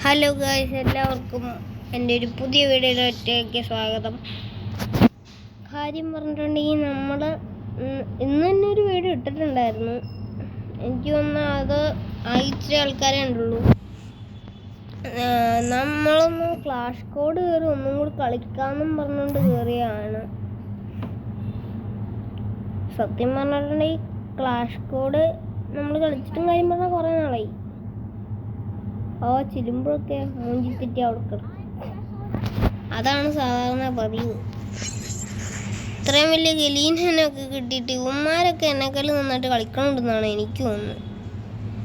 Hello guys, എല്ലാവർക്കും എൻ്റെ ഒരു പുതിയ വീഡിയോയിലേക്ക് സ്വാഗതം. കാര്യം പറഞ്ഞിട്ടുണ്ടെങ്കിൽ നമ്മൾ ഇന്ന് തന്നെ ഒരു വീഡിയോ ഇട്ടിട്ടുണ്ടായിരുന്നു. എനിക്ക് തോന്നുന്നു അത് അയച്ച ആൾക്കാരെ ഉണ്ടുള്ളൂ. നമ്മളൊന്ന് ക്ലാഷ് കോഡ് കയറി ഒന്നും കൂടി കളിക്കാമെന്നും പറഞ്ഞുകൊണ്ട് കയറിയാണ്. സത്യം പറഞ്ഞിട്ടുണ്ടെങ്കിൽ ക്ലാഷ് കോഡ് നമ്മൾ കളിച്ചിട്ടും കാര്യം പറഞ്ഞാൽ കുറേ നാളായി. ചിരുമ്പോഴൊക്കെ മൂഞ്ചി തെറ്റി കൊടുക്കണം, അതാണ് സാധാരണ പതിവ്. ഇത്രയും വലിയ ഗലീനൊക്കെ കിട്ടിയിട്ട് ഇവന്മാരൊക്കെ എന്നെക്കാളും നന്നായിട്ട് കളിക്കണമെന്നാണ് എനിക്ക് തോന്നുന്നത്.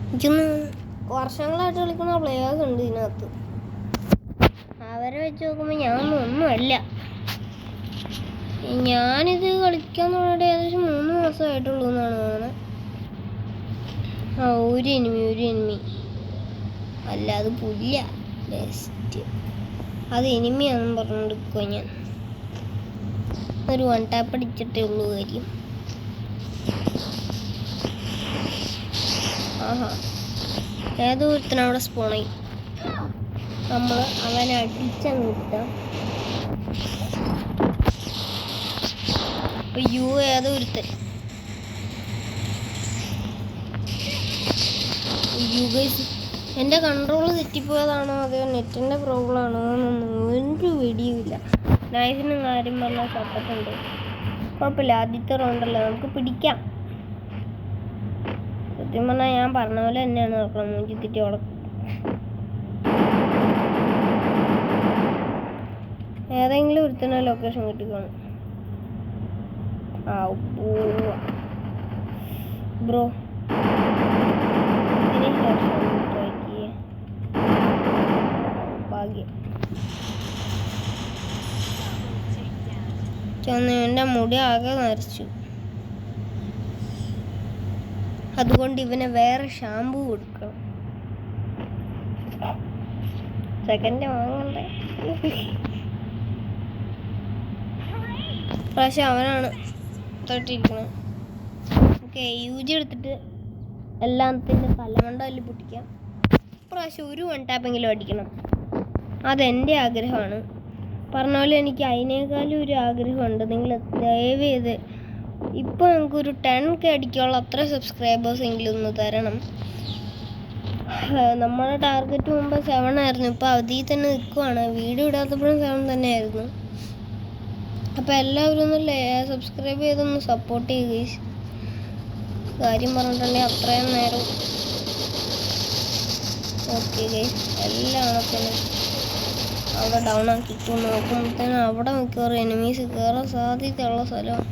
എനിക്കൊന്ന് വർഷങ്ങളായിട്ട് കളിക്കുന്ന പ്ലേയേഴ്സ് ഉണ്ട് ഇതിനകത്ത്. അവരെ വെച്ച് നോക്കുമ്പോൾ ഞാനൊന്നുമല്ല. ഞാനിത് കളിക്കാൻ തുടങ്ങിയിട്ട് ഏകദേശം 3 മാസമായിട്ടുള്ളൂ എന്നാണ് തോന്നുന്നത്. ഒരു എനിമി അല്ല, അത് പുല്ല ബെസ്റ്റ്. അത് എനിമിയാണെന്ന് പറഞ്ഞുകൊടുക്കുക. ഞാൻ ഒരു 1 ടാപ്പ് അടിച്ചിട്ടേ ഉള്ളൂ കാര്യം. ഏതോ ഒരുത്തനവിടെ സ്പോണായി. നമ്മൾ അവനെ അടിച്ചങ്ങ് കിട്ടാം. അയ്യോ, ഏതോ ഒരുത്തൻ. അയ്യോ ഗൈസ്, എൻ്റെ കൺട്രോൾ തെറ്റിപ്പോയതാണോ അതോ നെറ്റിൻ്റെ പ്രോബ്ലം ആണോ എന്നൊന്നും ഒരു പിടിയുമില്ല. നൈസിനും കാര്യം പറഞ്ഞാൽ സപ്പോർട്ടുണ്ട്. കുഴപ്പമില്ല, ആദ്യത്തെ റൗണ്ടല്ലേ, നമുക്ക് പിടിക്കാം. സത്യം പറഞ്ഞാൽ ഞാൻ പറഞ്ഞ പോലെ തന്നെയാണ് നോക്കണം. മൂഞ്ചി തെറ്റി ഉടക്കും. ഏതെങ്കിലും ഒരുത്തന്നെ ലൊക്കേഷൻ കിട്ടിക്കോണം. ബ്രോ എൻ്റെ മുടി ആകെ നരച്ചു. അതുകൊണ്ട് ഇവനെ വേറെ ഷാമ്പു കൊടുക്കണം. സെക്കൻഡ് വാങ്ങണ്ടേ? പ്രാവശ്യം അവനാണ് തൊട്ടിരിക്കുന്നത്. ഓക്കെ, യൂജി എടുത്തിട്ട് എല്ലാത്തിൻ്റെ തലമണ്ട തല്ലി പൊട്ടിക്കാം. പ്രാവശ്യം ഒരു 1 ടാപ്പെങ്കിലും അടിക്കണം. അതെൻ്റെ ആഗ്രഹമാണ്. പറഞ്ഞ പോലെ എനിക്ക് അതിനേക്കാളും ഒരു ആഗ്രഹമുണ്ട്. നിങ്ങൾ ദയവ് ചെയ്ത് ഇപ്പോൾ നമുക്കൊരു 10K അടിക്കാനുള്ള അത്ര സബ്സ്ക്രൈബേഴ്സ് എങ്കിലും ഒന്ന് തരണം. നമ്മുടെ ടാർഗറ്റ് മുമ്പ് 7 ആയിരുന്നു. ഇപ്പോൾ അതിൽ തന്നെ നിൽക്കുവാണ്. വീഡിയോ ഇടാത്തപ്പോഴും 7 തന്നെയായിരുന്നു. അപ്പോൾ എല്ലാവരും ഒന്ന് സബ്സ്ക്രൈബ് ചെയ്തൊന്ന് സപ്പോർട്ട് ചെയ്യുക. കാര്യം പറഞ്ഞിട്ടുണ്ടെങ്കിൽ അത്രയും നേരം. ഓക്കെ ഗൈസ്, എല്ലാ ആണത്തിനും അവിടെ ഡൗൺ ആക്കിയിട്ട് നോക്കുമ്പോഴത്തേനും അവിടെ മിക്കവാറും എനിമീസ് കയറാൻ സാധ്യതയുള്ള സ്ഥലമാണ്.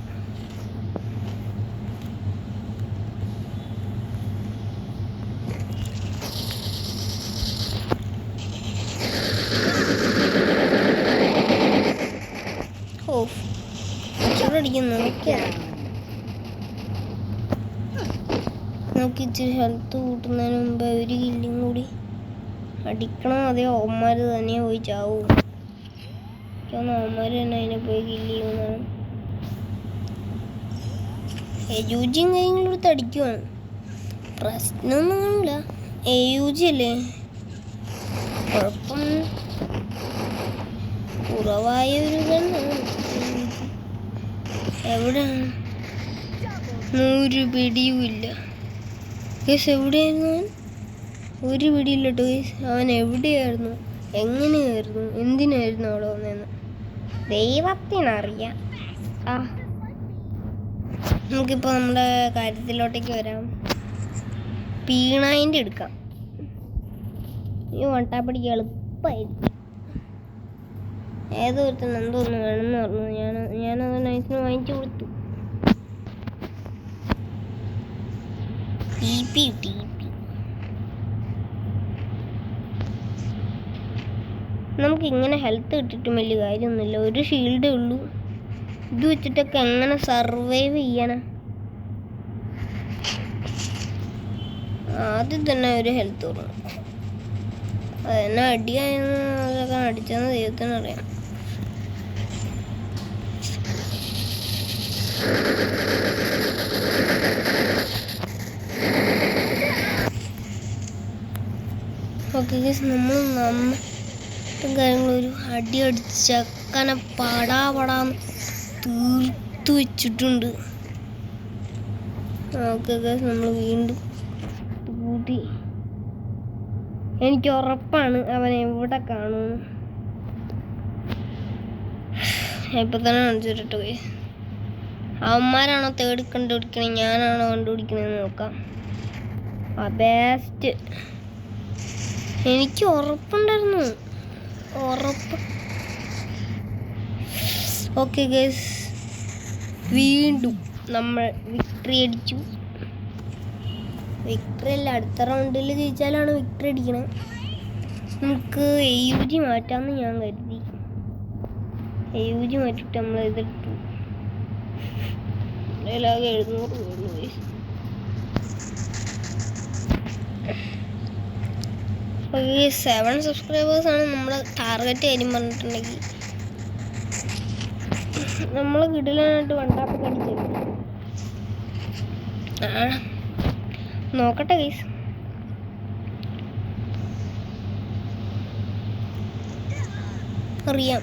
അടിക്കുന്നു. നമുക്ക് ഇച്ചിരി ഹെൽത്ത് കൂട്ടുന്നതിന് മുമ്പ് ഒരു കില്ലും കൂടി അടിക്കണം. അതേ അവന്മാർ തന്നെ പോയി ചാവും. അവന്മാർ തന്നെ അതിനെ പോയി കില്ല് ചെയ്യുന്നതാണ്. യൂജിയും കാര്യങ്ങളെടുത്ത് അടിക്കുവാണ്. പ്രശ്നമൊന്നും കാണില്ല. യൂജി അല്ലേ, കുഴപ്പം കുറവായ ഒരു ഗണ്ണാണ്. എവിടെയാണ്? ഒരു പിടിയുമില്ല ഗൈസ്. എവിടെയായിരുന്നു അവൻ? ഒരു പിടിയില്ല കേട്ടോ ഗൈസ്. അവൻ എവിടെയായിരുന്നു, എങ്ങനെയായിരുന്നു, എന്തിനായിരുന്നു അവിടെ വന്നതെന്ന് ദൈവത്തിനറിയാം. നമുക്കിപ്പോൾ നമ്മുടെ കാര്യത്തിലോട്ടേക്ക് വരാം. P9 എടുക്കാം. ഈ 1 ടാപ്പ് അടിക്കുക എളുപ്പമായിരിക്കും. ഏതോ ഒരുത്തൻ എന്തോന്ന് വേണമെന്ന് പറഞ്ഞു. ഞാനത് നൈസിന് വാങ്ങിച്ചു കൊടുത്തു. TP നമുക്ക് ഇങ്ങനെ ഹെൽത്ത് കിട്ടിയിട്ടും വലിയ കാര്യമൊന്നുമില്ല. ഒരു ഷീൽഡേ ഉള്ളൂ. ഇത് വെച്ചിട്ടൊക്കെ എങ്ങനെ സർവൈവ് ചെയ്യാനാ? ആദ്യം തന്നെ ഒരു ഹെൽത്ത് തുടങ്ങും. അതെന്നെ അടിയായിരുന്നു. അതൊക്കെ അടിച്ചെന്ന് ദൈവത്തിനറിയാം. ഓക്കെ ഗൈസ്, നമ്മൾ നമ്മട്ടും കാര്യങ്ങളൊരു അടി അടിച്ചക്കനെ പടാന്ന് തീർത്തു വെച്ചിട്ടുണ്ട്. ഓക്കെ ഗൈസ്, നമ്മൾ വീണ്ടും കൂട്ടി. എനിക്ക് ഉറപ്പാണ് അവൻ എവിടെ കാണുമെന്ന്. ഇപ്പം തന്നെ കാണിച്ചിട്ട് പോയി. അവന്മാരാണോ തേടി കണ്ടുപിടിക്കണേ, ഞാനാണോ കണ്ടുപിടിക്കണേന്ന് നോക്കാം. ബെസ്റ്റ്. എനിക്ക് ഉറപ്പുണ്ടായിരുന്നു, ഉറപ്പ്. ഓക്കെ ഗൈസ്, വീണ്ടും നമ്മൾ വിക്ടറി അടിച്ചു. വിക്ടറി അല്ല, അടുത്ത റൗണ്ടിൽ ജയിച്ചാലാണ് വിക്ടറി അടിക്കണേ. നമുക്ക് AUG മാറ്റാമെന്ന് ഞാൻ കരുതി. AUG മാറ്റിയിട്ട് നമ്മൾ ഇതിട്ടു. അതിലാകെ 700 വീണു ഗൈസ്. 7 സബ്സ്ക്രൈബേഴ്സാണ് നമ്മുടെ ടാർഗറ്റ് കാര്യം പറഞ്ഞിട്ടുണ്ടെങ്കിൽ നമ്മൾ കിടിലനായിട്ട് വണ്ടാപ്പൊക്കെ അടിച്ചിരുന്നു. നോക്കട്ടെ ഗൈസ്. അറിയാം.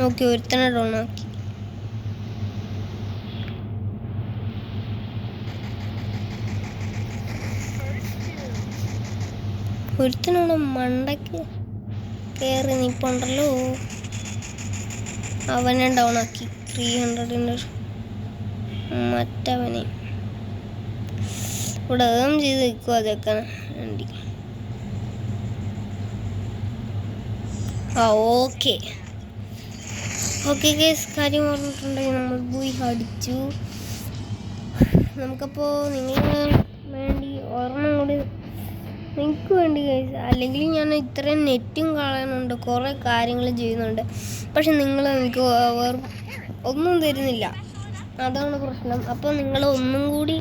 ഓക്കെ, ഒരുത്തനെ ഡൗൺ ആക്കി. ഒരുത്തനോട് മണ്ടയ്ക്ക് കയറി നിൽപ്പുണ്ടല്ലോ. അവനെ ഡൗൺ ആക്കി. 300 മറ്റവനെ ഇവിടെ ഏം ചെയ്ത് നിൽക്കും. അതൊക്കെ വണ്ടി. ഓക്കെ ഓക്കെ ഗൈസ്, കാര്യം പറഞ്ഞിട്ടുണ്ടെങ്കിൽ നമ്മൾ പോയി അടിച്ചു. നമുക്കപ്പോൾ നിങ്ങൾ വേണ്ടി ഒരെണ്ണം കൂടി നിങ്ങൾക്ക് വേണ്ടി ഗൈസ്. അല്ലെങ്കിൽ ഞാൻ ഇത്രയും നെറ്റും കളയുന്നുണ്ട്, കുറേ കാര്യങ്ങൾ ചെയ്യുന്നുണ്ട്. പക്ഷെ നിങ്ങൾ എനിക്ക് ഒന്നും തരുന്നില്ല, അതാണ് പ്രശ്നം. അപ്പോൾ നിങ്ങൾ ഒന്നും കൂടി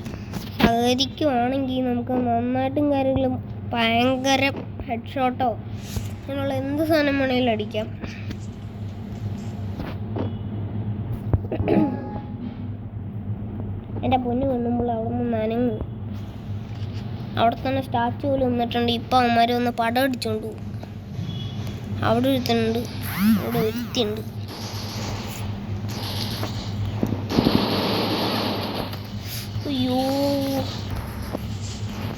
സഹകരിക്കുവാണെങ്കിൽ നമുക്ക് നന്നായിട്ടും കാര്യങ്ങളും ഭയങ്കര ഹെഡ് ഷോട്ടോ അങ്ങനെയുള്ള എന്ത് സാധനം വേണമെങ്കിലും അടിക്കാം. എൻ്റെ പൊന്നു കൊണ്ടുമ്പോൾ അവിടെ നിന്ന് നനങ്ങും. അവിടെ തന്നെ സ്റ്റാച്ചു പോലും നിന്നിട്ടുണ്ട്. ഇപ്പം അവന്മാർ വന്ന് പടം അടിച്ചോണ്ട് പോകും. അവിടെ ഒരുത്തനുണ്ട്, അവിടെ ഒരുത്തിയുണ്ട്. അയ്യോ,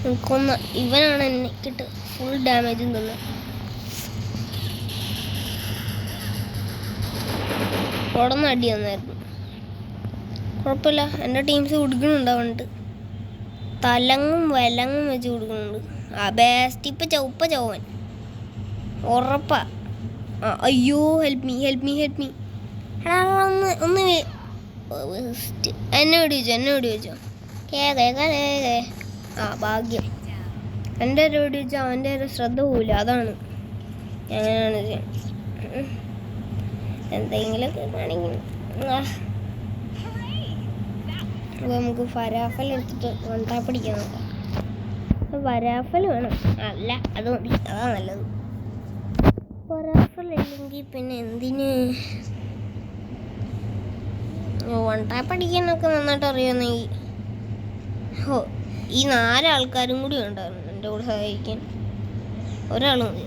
എനിക്കൊന്ന് ഇവനാണ് എന്നെ കിട്ട് ഫുൾ ഡാമേജും തന്നെ. ഉടനെ അടി വന്നായിരുന്നു. കുഴപ്പമില്ല, എൻ്റെ ടീംസ് കൊടുക്കുന്നുണ്ടാവുന്നുണ്ട്. തലങ്ങും വിലങ്ങും വെച്ച് കൊടുക്കുന്നുണ്ട്. ബെസ്റ്റ്. ഇപ്പം ചവൻ ഉറപ്പാ. അയ്യോ, ഹെൽപ്പ് മീ. എടാ ഒന്ന് എന്നെ വെടിവെച്ചോ. ഭാഗ്യം. എൻ്റെ ഒരു വെടിവെച്ചാൽ അവൻ്റെ ഒരു ശ്രദ്ധ പോവില്ല. അതാണ് എങ്ങനെയാണ് ചെയ്യാൻ. എന്തെങ്കിലുമൊക്കെ കാണിക്കണം. അപ്പോൾ നമുക്ക് ഫരാഫൽ എടുത്തിട്ട് വണ്ടാപ്പ് പിടിക്കാൻ നോക്കാം. ഫരാഫൽ വേണം. അല്ല, അത് മതി, അതാ നല്ലത്. ഫരാഫൽ ഇല്ലെങ്കിൽ പിന്നെ എന്തിന്. വണ്ടാപ്പ് അടിക്കാനൊക്കെ നന്നായിട്ട് അറിയാമെന്നെങ്കിൽ ഈ 4 ആൾക്കാരും കൂടി ഉണ്ടായിരുന്നു എൻ്റെ കൂടെ സഹായിക്കാൻ. ഒരാൾ മതി.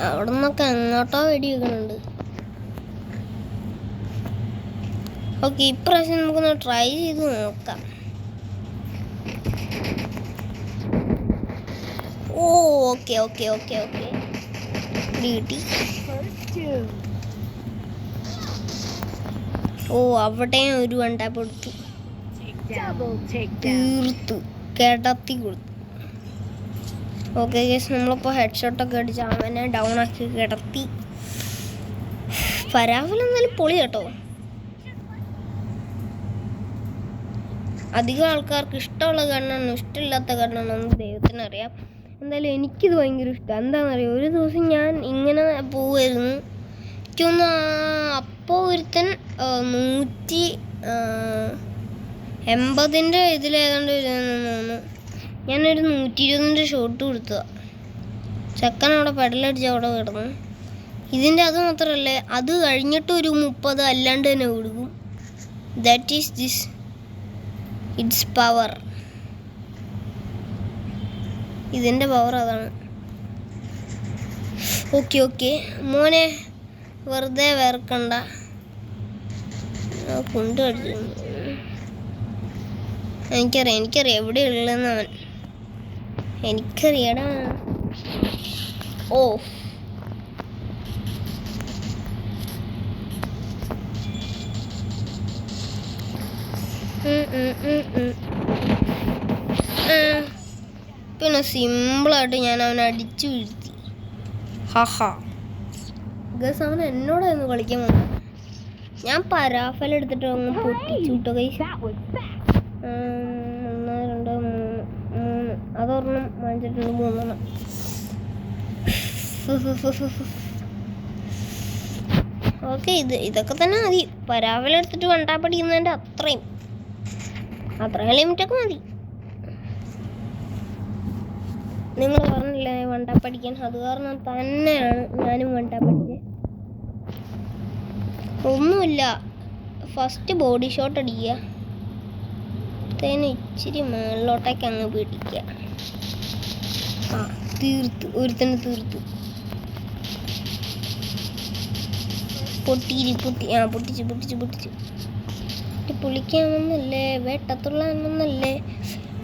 അവിടെ നിന്നൊക്കെ എങ്ങോട്ടോ വെടി വെക്കുന്നുണ്ട്. ഓക്കെ, ഇപ്രാവശ്യം നമുക്കൊന്ന് ട്രൈ ചെയ്ത് നോക്കാം. ഓക്കെ കിട്ടി. അവിടെയും ഒരു വണ്ടാപ്പ് കൊടുത്തു. തീർത്തു, കിടത്തി കൊടുത്തു. ഓക്കെ ഗൈസ്, നമ്മളിപ്പോൾ ഹെഡ് ഷോട്ടൊക്കെ അടിച്ച് അവനെ ഡൗൺ ആക്കി കിടത്തി. ഫരാഫൽ എന്നാലും പൊളി കേട്ടോ. അധികം ആൾക്കാർക്ക് ഇഷ്ടമുള്ള ഗണ്ണാണോ ഇഷ്ടമില്ലാത്ത ഗണ്ണാണോ എന്ന് ദൈവത്തിനറിയാം. എന്തായാലും എനിക്കിത് ഭയങ്കര ഇഷ്ടമാണ്. എന്താണെന്നറിയാം, ഒരു ദിവസം ഞാൻ ഇങ്ങനെ പോവുമായിരുന്നു. എനിക്കൊന്ന് അപ്പോൾ ഒരുത്തൻ 180 ഇതിലേതാണ്ട് തോന്നുന്നു. ഞാനൊരു 120 ഷോട്ട് കൊടുത്തതാണ്. ചെക്കൻ അവിടെ പെടലടിച്ച് അവിടെ കിടന്നു. ഇതിൻ്റെ അത് മാത്രമല്ല, അത് കഴിഞ്ഞിട്ട് ഒരു 30 അല്ലാണ്ട് തന്നെ കൊടുക്കും. That is this it's power. ഇതിൻ്റെ പവർ അതാണ്. ഓക്കെ മോനെ വെറുതെ വേർക്കണ്ട. കൊണ്ടുവരുന്നു. എനിക്കറിയാം എവിടെയുള്ളതെന്ന് അവൻ. എനിക്കറിയടാ. ഓ പിന്നെ സിമ്പിളായിട്ട് ഞാൻ അവനെ അടിച്ചു വീഴ്ത്തി. ഹാ ഗസ് അവൻ എന്നോടായിരുന്നു കളിക്കാൻ വന്നത്. ഞാൻ പരാഫല എടുത്തിട്ട് അങ്ങ് പൊട്ടിച്ചു വിട്ടോ കൈസ്. 1 2 3 അതൊരെണ്ണം വാങ്ങിച്ചിട്ടുണ്ട്. 3 ഓക്കെ. ഇതൊക്കെ തന്നെ മതി. പരാഫല എടുത്തിട്ട് വണ്ടാപ്പടിക്കുന്നതിൻ്റെ അത്രയും ലിമിറ്റൊക്കെ മതി. നിങ്ങൾ പറഞ്ഞില്ലേ വണ്ടാപ്പടിക്കാൻ, അത് കാരണം തന്നെയാണ് ഞാനും വണ്ടാപ്പടിച്ചത്. ഒന്നുമില്ല, ഫസ്റ്റ് ബോഡി ഷോട്ട് അടിക്കുക, ഇച്ചിരി മുകളിലോട്ടേക്ക് അങ്ങ് പിടിക്കുക. ഒരുത്തന്നെ തീർത്തു. പൊട്ടിച്ചു. പൊളിക്കാമെന്നല്ലേ, വേട്ടത്തുള്ളാണെന്നല്ലേ,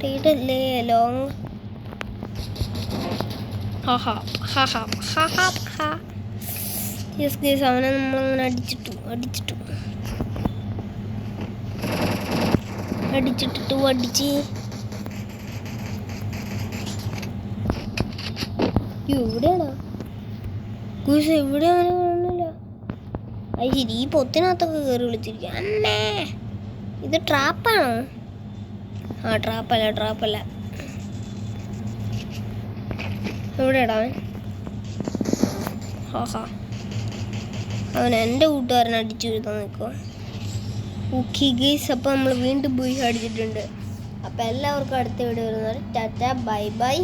ടൈറ്റല്ലേ, ലോങ്. യെസ് ഗൈസ്, അവനെ നമ്മളങ്ങനെ അടിച്ചിട്ടു. എവിടെയാണോ ഗൂസ്? എവിടെ അവനെ കാണുന്നില്ല. അത് ശരി, ഈ പൊത്തിനകത്തൊക്കെ കയറി വിളിച്ചിരിക്കുക. അന്നേ ഇത് ട്രാപ്പാണോ? ട്രാപ്പല്ല. എവിടെയാടാ അവൻ? അവൻ എൻ്റെ കൂട്ടുകാരനെ അടിച്ചു വീഴ്ത്താൻ നിൽക്കുക. ഓക്കെ ഗൈസ്, അപ്പോൾ നമ്മൾ വീണ്ടും പോയി അടിച്ചിട്ടുണ്ട്. അപ്പോൾ എല്ലാവർക്കും അടുത്ത വീഡിയോ വരുന്നത് ടാറ്റ ബൈ.